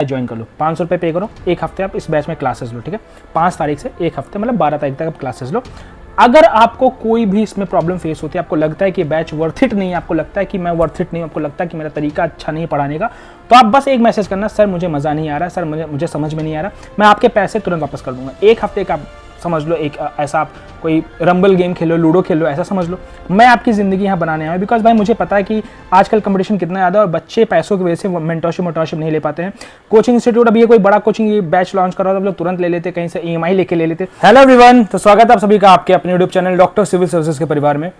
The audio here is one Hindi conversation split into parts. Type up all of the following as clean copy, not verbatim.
ज्वाइन कर लो, 500 रुपये पे करो, एक हफ्ते आप इस बैच में क्लासेस लो, ठीक है। 5 तारीख से एक हफ्ते मतलब 12 तारीख तक आप क्लासेस लो। अगर आपको कोई भी इसमें प्रॉब्लम फेस होती है, आपको लगता है कि बैच वर्थ इट नहीं है, आपको लगता है कि मैं वर्थ इट नहीं, आपको लगता है कि मेरा तरीका अच्छा नहीं पढ़ाने का, तो आप बस एक मैसेज करना, सर मुझे मज़ा नहीं आ रहा, सर मुझे समझ में नहीं आ रहा, मैं आपके पैसे तुरंत वापस कर दूंगा। एक हफ्ते का समझ लो, एक ऐसा आप कोई रंबल गेम खेलो, लूडो खेलो, ऐसा समझ लो। मैं आपकी ज़िंदगी यहाँ बनाने आया हूँ, बिकॉज भाई मुझे पता है कि आजकल कंपटीशन कितना ज़्यादा है और बच्चे पैसों की वजह से मेंटरशिप नहीं ले पाते हैं। कोचिंग इंस्टीट्यूट अभी ये कोई बड़ा कोचिंग बैच लॉन्च कर रहा था, लोग तुरंत ले लेते, कहीं से EMI लेके ले लेते। हेलो एवरीवन, तो स्वागत है आप सभी का आपके अपने YouTube channel doctor civil services के परिवार में।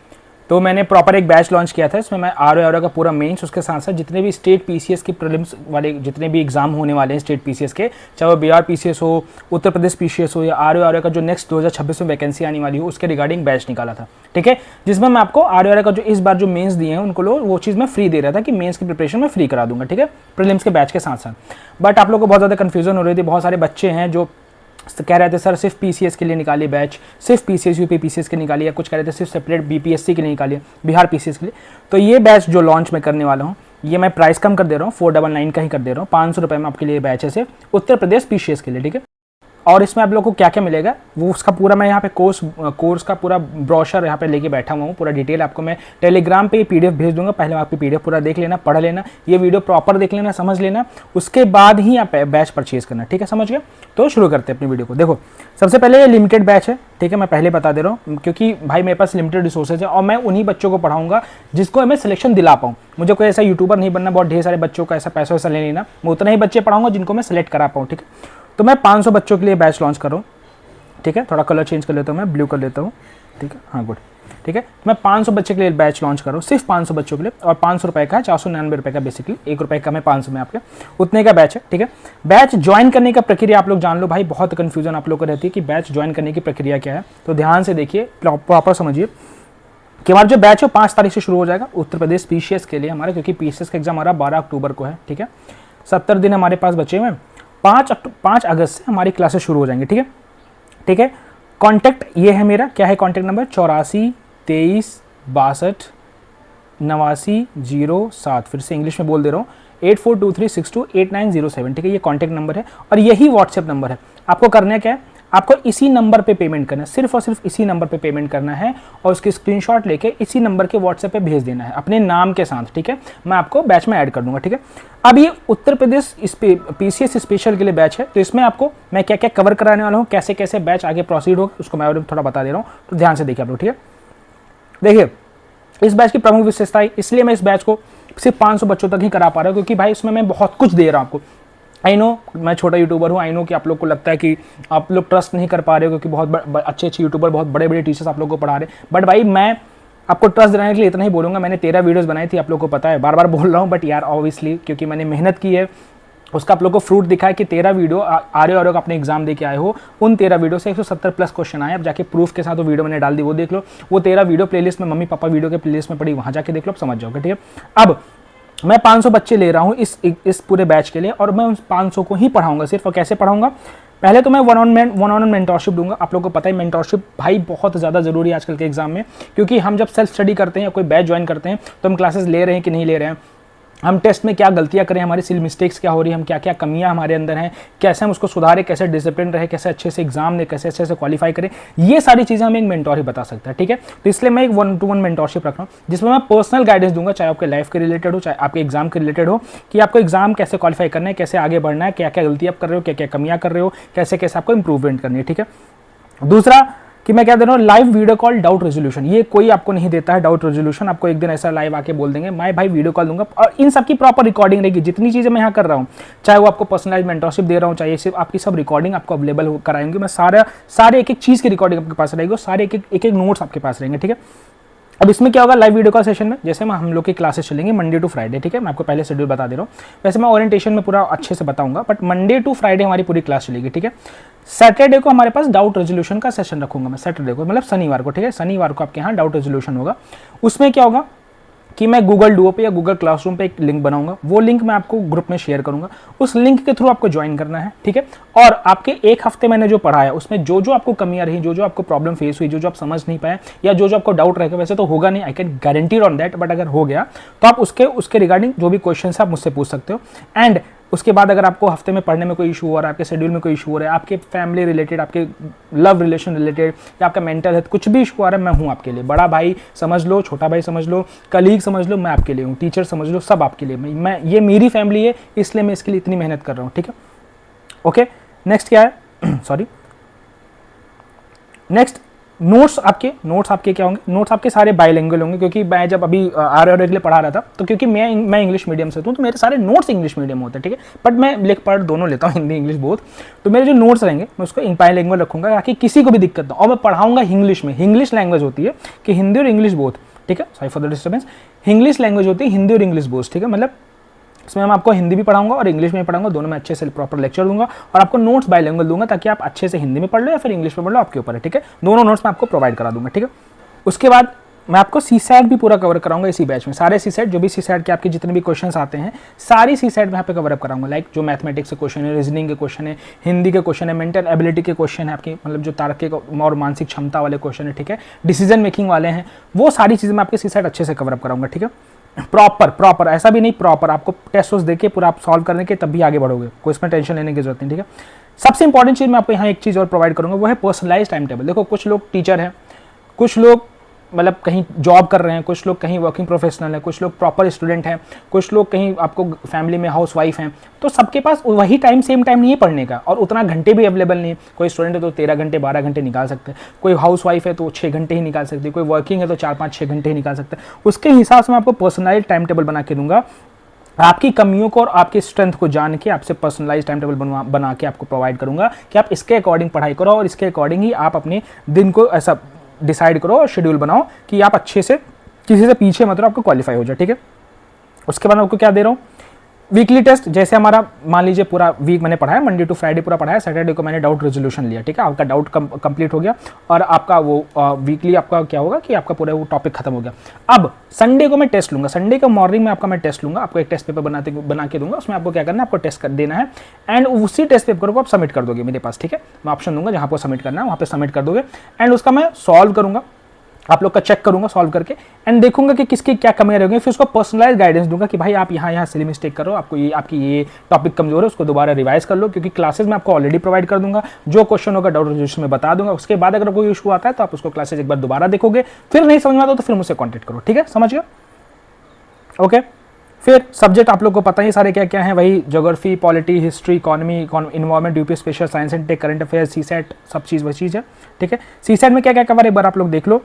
तो मैंने प्रॉपर एक बैच लॉन्च किया था, इसमें मैं आर का पूरा मेंस, उसके साथ साथ जितने भी स्टेट PCS की प्रीलिम्स वाले जितने भी एग्जाम होने वाले हैं स्टेट PCS के, चाहे वो बिहार PCS हो, उत्तर प्रदेश PCS हो या आर का जो नेक्स्ट 2026 में वैकेंसी आने वाली हो, उसके रिगार्डिंग बैच निकाला था, ठीक है। जिसमें मैं आपको आर का जो इस बार जो मेंस दिए हैं उनको लो वो चीज़ मैं फ्री दे रहा था कि मेंस की प्रिपरेशन में फ्री करा दूंगा, ठीक है, प्रीलिम्स के बैच के साथ साथ। बट आप लोगों को बहुत ज़्यादा कन्फ्यूजन हो रही थी, बहुत सारे बच्चे हैं जो कह रहे थे सर सिर्फ PCS के लिए निकालिए बैच, सिर्फ PCS UP PCS के निकालिए, या कुछ कह रहे थे सिर्फ सेपरेट BPSC के लिए निकालिए, बिहार PCS के लिए। तो ये बैच जो लॉन्च मैं करने वाला हूँ, ये मैं प्राइस कम कर दे रहा हूँ, 499 का ही कर दे रहा हूँ, 500 रुपये में आपके लिए बैच है सिर्फ उत्तर प्रदेश PCS के लिए, ठीक है। और इसमें आप लोगों को क्या क्या मिलेगा वो उसका पूरा मैं यहाँ पे कोर्स का पूरा ब्रोशर यहाँ पे लेके बैठा हुआ हूँ, पूरा डिटेल आपको मैं टेलीग्राम पे PDF भेज दूंगा। पहले आपकी PDF पूरा देख लेना, पढ़ लेना, ये वीडियो प्रॉपर देख लेना, समझ लेना, उसके बाद ही आप बैच परचेज करना, ठीक है, समझ गया। तो शुरू करते हैं अपनी वीडियो को। देखो सबसे पहले ये लिमिटेड बैच है, ठीक है, मैं पहले बता दे रहा हूँ क्योंकि भाई मेरे पास लिमिटेड रिसोर्सेज है और मैं उन्हीं बच्चों को पढ़ाऊंगा जिसको मैं सिलेक्शन दिला पाऊँ। मुझे कोई ऐसा यूट्यूबर नहीं बनना, बहुत ढेर सारे बच्चों का ऐसा पैसा वैसा ले लेना, मैं उतना ही बच्चे पढ़ाऊंगा जिनको मैं सेलेक्ट करा पाऊँ, ठीक है। तो मैं 500 बच्चों के लिए बैच लॉन्च कर रहा हूँ, ठीक है। थोड़ा कलर चेंज कर लेता हूँ, मैं ब्लू कर लेता हूँ, ठीक है, हाँ गुड, ठीक है। मैं 500 बच्चे के लिए बैच लॉन्च कर रहा हूँ, सिर्फ 500 बच्चों के लिए, और 500 रुपये का है, 499 रुपये का बेसिकली, 1 रुपये का मैं 500 में आपके उतने का बैच है, ठीक है। बैच ज्वाइन करने का प्रक्रिया आप लोग जान लो भाई, बहुत कन्फ्यूजन आप लोग को रहती है कि बैच ज्वाइन करने की प्रक्रिया क्या है, तो ध्यान से देखिए, प्रॉपर समझिए कि हमारा जो बैच है 5 तारीख से शुरू हो जाएगा उत्तर प्रदेश PCS के लिए हमारा, क्योंकि PCS का एग्जाम हमारा 12 अक्टूबर को है, ठीक है। 70 दिन हमारे पास बचे हुए हैं, 5 अगस्त से हमारी क्लासेस शुरू हो जाएंगी, ठीक है, ठीक है। कॉन्टैक्ट ये है मेरा, क्या है कॉन्टैक्ट नंबर, 84 23 62 89 07, फिर से इंग्लिश में बोल दे रहा हूँ, 8423628907, ठीक है, ये कॉन्टैक्ट नंबर है और यही व्हाट्सएप नंबर है। आपको करना क्या है, आपको इसी नंबर पे पेमेंट करना है, सिर्फ और सिर्फ इसी नंबर पे पेमेंट करना है और उसकी स्क्रीनशॉट लेके इसी नंबर के व्हाट्सएप पे भेज देना है अपने नाम के साथ, ठीक है। मैं आपको बैच में ऐड कर दूंगा, ठीक है। अब ये उत्तर प्रदेश PCS स्पेशल के लिए बैच है, तो इसमें आपको मैं क्या क्या कवर कराने वाला हूँ, कैसे कैसे बैच आगे प्रोसीड होगा, उसको मैं और थोड़ा बता दे रहा हूँ, तो ध्यान से देखिए आप लोग, ठीक है। देखिए इस बैच की प्रमुख विशेषता है, इसलिए मैं इस बैच को सिर्फ 500 बच्चों तक ही करा पा रहा हूँ क्योंकि भाई इसमें मैं बहुत कुछ दे रहा हूँ आपको। आई नो मैं छोटा यूट्यूबर हूँ, आई नो कि आप लोग को लगता है कि आप लोग ट्रस्ट नहीं कर पा रहे हो क्योंकि बहुत अच्छे यूट्यूबर, बहुत बड़े बड़े टीचर्स आप लोग को पढ़ा रहे हैं, बट भाई मैं आपको ट्रस्ट दिलाने के लिए इतना ही बोलूँगा। मैंने 13 वीडियोस बनाई थी, आप लोग को पता है, बार बार बोल रहा हूँ, बट यार ऑब्वियसली क्योंकि मैंने मेहनत की है उसका आप लोग को फ्रूट दिखा है कि 13 वीडियो आर का अपने एग्जाम दे के आए हो, उन 13 वीडियो से 170 प्लस क्वेश्चन आए। अब जाके प्रूफ के साथ वो वीडियो मैंने डाल दी, वो देख लो, वो 13 वीडियो प्लेलिस्ट में मम्मी पापा वीडियो के प्लेलिस्ट में पड़ी, वहाँ जाके देख लो, आप समझ जाओगे, ठीक है। अब मैं 500 बच्चे ले रहा हूँ इस पूरे बैच के लिए और मैं उन 500 को ही पढ़ाऊंगा सिर्फ। और कैसे पढ़ाऊंगा, पहले तो मैं वन ऑन मेंटरशिप दूंगा। आप लोगों को पता है मेंटरशिप भाई बहुत ज़्यादा ज़रूरी है आजकल के एग्जाम में, क्योंकि हम जब सेल्फ स्टडी करते हैं या कोई बैच ज्वाइन करते हैं तो हम क्लासेस ले रहे हैं कि नहीं ले रहे हैं, हम टेस्ट में क्या गलतियां करें, हमारी सिल मिस्टेक्स क्या हो रही है, हम क्या क्या कमियां हमारे अंदर हैं, कैसे हम उसको सुधारें, कैसे डिसिप्लिन रहे, कैसे अच्छे से एग्जाम दें, कैसे अच्छे से क्वालिफाई करें, ये सारी चीज़ें हमें एक मेंटोर ही बता सकता है, ठीक है। तो इसलिए मैं एक 1-to-1 मेंटोरशिप रख रहा हूँ जिसमें मैं पर्सनल गाइडेंस दूंगा, चाहे आपके लाइफ के रिलेटेड हो, चाहे आपके एग्जाम के रिलेटेड हो, कि आपको एग्जाम कैसे क्वालिफाई करना है, कैसे आगे बढ़ना है, क्या क्या गलती आप कर रहे हो, क्या क्या कमियाँ कर रहे हो, कैसे कैसे आपको इंप्रूवमेंट करनी है, ठीक है। दूसरा कि मैं क्या दे रहा हूँ, live video call doubt resolution, ये कोई आपको नहीं देता है डाउट रेजोल्यूशन, आपको एक दिन ऐसा लाइव आके बोल देंगे, मैं भाई वीडियो कॉल दूंगा और इन सब की प्रॉपर रिकॉर्डिंग रहेगी। जितनी चीज़ें मैं यहाँ कर रहा हूँ, चाहे वो आपको पर्सनलाइज मेंटरशिप दे रहा हूँ, चाहे सिर्फ आपकी सब रिकॉर्डिंग आपको अवेलेबल कराएंगे, मैं सारे एक एक चीज़ की रिकॉर्डिंग आपके पास रहेगी, सारे एक एक नोट्स आपके पास रहेंगे, ठीक है। अब इसमें क्या होगा, लाइव वीडियो कॉल सेशन में जैसे हम लोग की क्लासेस चलेंगे मंडे टू फ्राइडे, ठीक है, मैं आपको पहले शेड्यूल बता दे रहा हूँ। वैसे मैं ओरिएंटेशन में पूरा अच्छे से बताऊंगा, बट मंडे टू फ्राइडे हमारी पूरी क्लास चलेगी, ठीक है। सैटरडे को हमारे पास डाउट रेजोल्यूशन का सेशन रखूंगा मैं, सैटरडे को मतलब शनिवार को, ठीक है, शनिवार को आपके यहाँ डाउट रेजोल्यूशन होगा। उसमें क्या होगा कि मैं गूगल डुओ पे या गूगल क्लासरूम पे एक लिंक बनाऊंगा, वो लिंक मैं आपको ग्रुप में शेयर करूंगा, उस लिंक के थ्रू आपको ज्वाइन करना है, ठीक है। और आपके एक हफ्ते मैंने जो पढ़ाया उसमें जो जो आपको कमियां रही, जो जो आपको प्रॉब्लम फेस हुई, जो जो आप समझ नहीं पाए या जो जो आपको डाउट रहेगा, वैसे तो होगा नहीं, I can guarantee on that, but अगर हो गया तो आप उसके रिगार्डिंग जो भी क्वेश्चन है आप मुझसे पूछ सकते हो। एंड उसके बाद अगर आपको हफ्ते में पढ़ने में कोई इशू हो रहा है, आपके शेड्यूल में कोई इशू हो रहा है, आपके फैमिली रिलेटेड, आपके लव रिलेशन रिलेटेड या आपका मेंटल हेल्थ कुछ भी इशू आ रहा है, मैं हूँ आपके लिए। बड़ा भाई समझ लो, छोटा भाई समझ लो, कलीग समझ लो, मैं आपके लिए हूँ, टीचर समझ लो, सब आपके लिए। मैं ये मेरी फैमिली है, इसलिए मैं इसके लिए इतनी मेहनत कर रहा हूँ, ठीक है। ओके, नेक्स्ट क्या है सॉरी, नेक्स्ट नोट्स आपके क्या होंगे, नोट्स आपके सारे बाइलिंगुअल होंगे, क्योंकि मैं जब अभी आर के लिए पढ़ा रहा था तो क्योंकि मैं इंग्लिश मीडियम से हूँ तो मेरे सारे नोट्स इंग्लिश मीडियम होते हैं, ठीक है। बट मैं पढ़ दोनों लेता हूँ, हिंदी इंग्लिश बोथ। तो मेरे जो नोट्स रहेंगे मैं उसको बाइलिंगुअल रखूंगा ताकि किसी को भी दिक्कत ना हो। और मैं पढ़ाऊंगा इंग्लिश में, इंग्लिश लैंग्वेज होती है कि हिंदी और इंग्लिश बोथ, ठीक है, sorry for the disturbance. English language होती है हिंदी और इंग्लिश बोथ, ठीक है। मतलब इसमें मैं आपको हिंदी भी पढ़ाऊंगा और इंग्लिश में पढ़ाऊंगा, दोनों में अच्छे से प्रॉपर लेक्चर दूंगा और आपको नोट्स बाइलिंगुअल दूंगा ताकि आप अच्छे से हिंदी में पढ़ लो या फिर इंग्लिश में पढ़ लो, आपके ऊपर है, ठीक है। दोनों नोट्स मैं आपको प्रोवाइड करा दूंगा, ठीक है। उसके बाद मैं आपको सीसैट भी पूरा कवर कराऊंगा इसी बैच में। सारे सीसैट जो भी सीसैट के आपके जितने भी क्वेश्चंस आते हैं, सारी सीसैट में यहाँ पे कवर अप कराऊंगा। लाइक जो मैथमेटिक्स के क्वेश्चन है, रीजनिंग के क्वेश्चन है, हिंदी के क्वेश्चन है, मेंटल एबिलिटी के क्वेश्चन है, आपकी मतलब जो तार्किक और मानसिक क्षमता वाले क्वेश्चन है, ठीक है, डिसीजन मेकिंग वाले हैं, वो सारी चीज़ें मैं आपके सीसैट अच्छे से कवर अप कराऊंगा, ठीक है। प्रॉपर ऐसा भी नहीं, प्रॉपर आपको टेस्ट देके पूरा आप सॉल्व करने के तब भी आगे बढ़ोगे, कोई इसमें टेंशन लेने की जरूरत नहीं, ठीक है। सबसे इंपॉर्टेंट चीज़ मैं आपको यहाँ एक चीज़ और प्रोवाइड करूँगा, वो है पर्सनलाइज टाइम टेबल। देखो कुछ लोग टीचर हैं, कुछ लोग मतलब कहीं जॉब कर रहे हैं, कुछ लोग कहीं वर्किंग प्रोफेशनल है, कुछ लोग प्रॉपर स्टूडेंट हैं, कुछ लोग कहीं आपको फैमिली में हाउस वाइफ हैं। तो सबके पास वही टाइम सेम टाइम नहीं है पढ़ने का, और उतना घंटे भी अवेलेबल नहीं है। कोई स्टूडेंट है तो 13 घंटे 12 घंटे निकाल सकते हैं, कोई हाउस वाइफ है तो 6 घंटे ही निकाल सकते हैं, कोई वर्किंग है तो 4-5-6 घंटे ही निकाल सकते हैं। उसके हिसाब से मैं आपको पर्सनलाइज टाइम टेबल बना के दूंगा, आपकी कमियों को और आपकी स्ट्रेंथ को जान के आपसे पर्सनलाइज टाइम टेबल बना के आपको प्रोवाइड करूंगा कि आप इसके अकॉर्डिंग पढ़ाई करो और इसके अकॉर्डिंग ही आप अपने दिन को ऐसा डिसाइड करो और शेड्यूल बनाओ कि आप अच्छे से किसी से पीछे मतलब आपको क्वालिफाई हो जाए, ठीक है। उसके बाद मैं आपको क्या दे रहा हूँ, वीकली टेस्ट। जैसे हमारा मान लीजिए पूरा वीक मैंने पढ़ाया, मंडे टू फ्राइडे पूरा पढ़ाया, सैटरडे को मैंने डाउट रेजोल्यूशन लिया, ठीक है। आपका डाउट कंप्लीट हो गया और आपका वो वीकली आपका क्या होगा कि आपका पूरा वो टॉपिक खत्म हो गया। अब संडे को मैं टेस्ट लूंगा, संडे का मॉर्निंग में आपका मैं टेस्ट लूंगा, आपको एक टेस्ट पेपर बना के दूंगा। उसमें आपको क्या करना है, आपको टेस्ट कर देना है एंड उसी टेस्ट पेपर को आप सबमिट कर दोगे मेरे पास, ठीक है। मैं ऑप्शन दूंगा जहाँ पर सबमिट करना है वहाँ पे सबमिट कर दोगे एंड उसका मैं सॉल्व करूंगा, आप लोग का चेक करूंगा सॉल्व करके एंड देखूंगा कि किसकी क्या कमियां रहेंगी। फिर उसको पर्सनलाइज गाइडेंस दूंगा कि भाई आप यहाँ सिली मिस्टेक करो, आपको ये आपकी ये टॉपिक कमजोर है, उसको दोबारा रिवाइज कर लो, क्योंकि क्लासेस में आपको ऑलरेडी प्रोवाइड कर दूंगा। जो क्वेश्चन होगा डाउट रेजोल्यूशन में बता दूंगा। उसके बाद अगर कोई इशू आता है तो आप उसको क्लासेस एक बार दोबारा देखोगे, फिर नहीं समझ में आता तो फिर मुझसे कॉन्टेक्ट करो, ठीक है, समझ गए। ओके, फिर सब्जेक्ट आप लोग को पता ही सारे क्या क्या है, वही geography, polity, history, economy, environment, UP special, science and tech, current affairs, CSAT, सब चीज़ वही चीज़ है, ठीक है। सीसेट में क्या क्या कवर है एक बार आप लोग देख लो,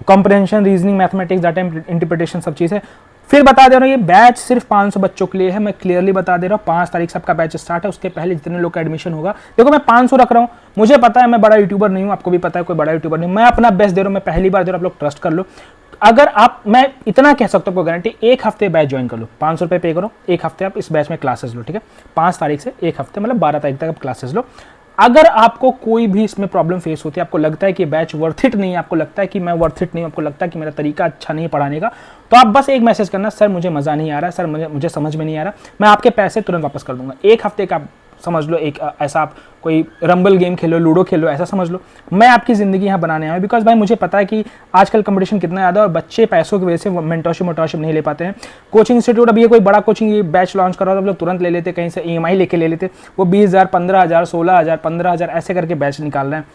comprehension, reasoning, mathematics, data interpretation, सब चीज़ है। फिर बता दे रहा हूँ ये बैच सिर्फ 500 बच्चों के लिए है, मैं क्लियरली बता दे रहा हूँ। 5 तारीख से आपका बैच स्टार्ट है, उसके पहले जितने लोग का एडमिशन होगा, देखो मैं 500 रख रहा हूँ, मुझे पता है मैं बड़ा यूट्यूबर नहीं हूँ, आपको भी पता है कोई बड़ा यूट्यूबर नहीं, मैं अपना बेस्ट दे रहा हूँ, मैं पहली बार दे रहा हूँ, आप लोग ट्रस्ट कर लो। अगर आप, मैं इतना कह सकता हूँ कोई गारंटी, एक हफ्ते बैच ज्वाइन कर लो, 500 रुपये पे करो, एक हफ्ते आप इस बैच में क्लासेस लो, ठीक है। 5 तारीख से एक हफ्ते मतलब 12 तारीख तक आप क्लासेस लो। अगर आपको कोई भी इसमें प्रॉब्लम फेस होती है, आपको लगता है कि बैच वर्थ इट नहीं है, आपको लगता है कि मैं वर्थ इट नहीं, आपको लगता है कि मेरा तरीका अच्छा नहीं पढ़ाने का, तो आप बस एक मैसेज करना, सर मुझे मज़ा नहीं आ रहा, सर मुझे समझ में नहीं आ रहा, मैं आपके पैसे तुरंत वापस कर दूंगा। एक हफ्ते का समझ लो, एक ऐसा आप कोई रंबल गेम खेलो, लूडो खेलो, ऐसा समझ लो। मैं आपकी ज़िंदगी यहाँ बनाने आया हूँ, बिकॉज भाई मुझे पता है कि आजकल कंपटीशन कितना ज़्यादा है और बच्चे पैसों की वजह से मेंटरशिप नहीं ले पाते हैं। कोचिंग इंस्टीट्यूट, अब ये कोई बड़ा कोचिंग बैच लॉन्च कर रहा था, लोग तुरंत ले लेते, कहीं से EMI लेके ले लेते, वो 20,000, 15,000, 16,000, 15,000 ऐसे करके बैच निकाल रहे हैं।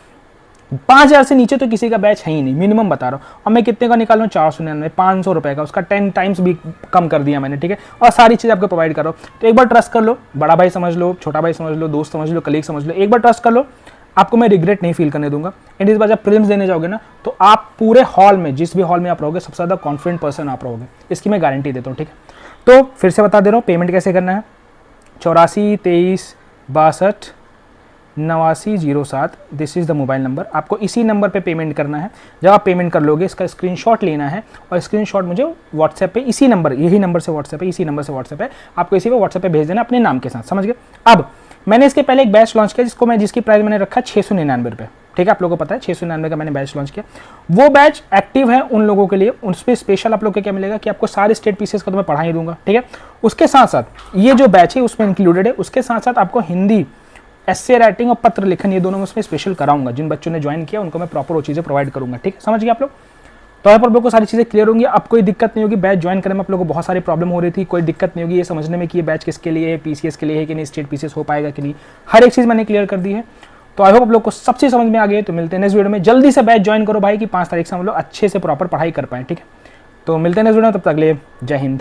5,000 से नीचे तो किसी का बैच है ही नहीं, मिनिमम बता रहा हूँ। और मैं कितने का निकाल रहा हूँ, 499, 500 रुपये का, उसका 10 टाइम्स भी कम कर दिया मैंने, ठीक है। और सारी चीज़ आपको प्रोवाइड कर रहा हूँ, तो एक बार ट्रस्ट कर लो, बड़ा भाई समझ लो, छोटा भाई समझ लो, दोस्त समझ लो, कलीग समझ लो, एक बार ट्रस्ट कर लो, आपको मैं रिग्रेट नहीं फील करने दूंगा। एंड इस बार जब प्रीलिम्स देने जाओगे ना, तो आप पूरे हॉल में, जिस भी हॉल में आप रहोगे, सबसे ज़्यादा कॉन्फिडेंट पर्सन आप रहोगे, इसकी मैं गारंटी देता हूँ, ठीक है। तो फिर से बता दे रहा हूँ, पेमेंट कैसे करना है, 84 23 62 8907, this is the mobile number. आपको इसी नंबर पे पेमेंट करना है। जब आप पेमेंट कर लोगे, इसका स्क्रीनशॉट लेना है और स्क्रीनशॉट मुझे व्हाट्सएप पे, इसी नंबर, यही नंबर से व्हाट्सएप है, इसी नंबर से व्हाट्सएप है, आपको इसी पे व्हाट्सएप पे भेज देना अपने नाम के साथ, समझ गए। अब मैंने इसके पहले एक बैच लॉन्च किया जिसकी प्राइस मैंने रखा 699 रुपये, ठीक है। आप लोगों को पता है 699 का मैंने बैच लॉन्च किया। वो बैच एक्टिव है उन लोगों के लिए, उस पर स्पेशल आप लोग को क्या मिलेगा कि आपको सारे स्टेट पीसेस का तो मैं पढ़ा ही दूंगा, ठीक है। उसके साथ साथ ये जो बैच है उसमें इंक्लूडेड है, उसके साथ साथ आपको हिंदी, एस्से राइटिंग और पत्र लिखन, ये दोनों में उसमें स्पेशल कराऊंगा। जिन बच्चों ने ज्वाइन किया उनको मैं प्रॉपर वो चीज़ें प्रोवाइड करूंगा, ठीक है, समझ गए आप लोग। तो यहाँ पर आप लोग को सारी चीज़ें क्लियर होंगी, अब कोई दिक्कत नहीं होगी। बैच ज्वाइन करने में आप लोगों को बहुत सारी प्रॉब्लम हो रही थी, कोई दिक्कत नहीं होगी ये समझने में कि ये बैच किसके लिए है, पीसीएस के लिए है कि नहीं, स्टेट पीसीएस हो पाएगा कि नहीं, हर एक चीज़ मैंने क्लियर कर दी है। तो आई होप आप लोग को सब चीज़ समझ में आ गई है। तो मिलते हैं नेक्स्ट वीडियो में, जल्दी से बैच ज्वाइन करो भाई कि 5 तारीख से हम लोग अच्छे से प्रॉपर पढ़ाई कर पाएँ, ठीक है। तो मिलते हैं नेक्स्ट वीडियो में, तब तक के लिए जय हिंद।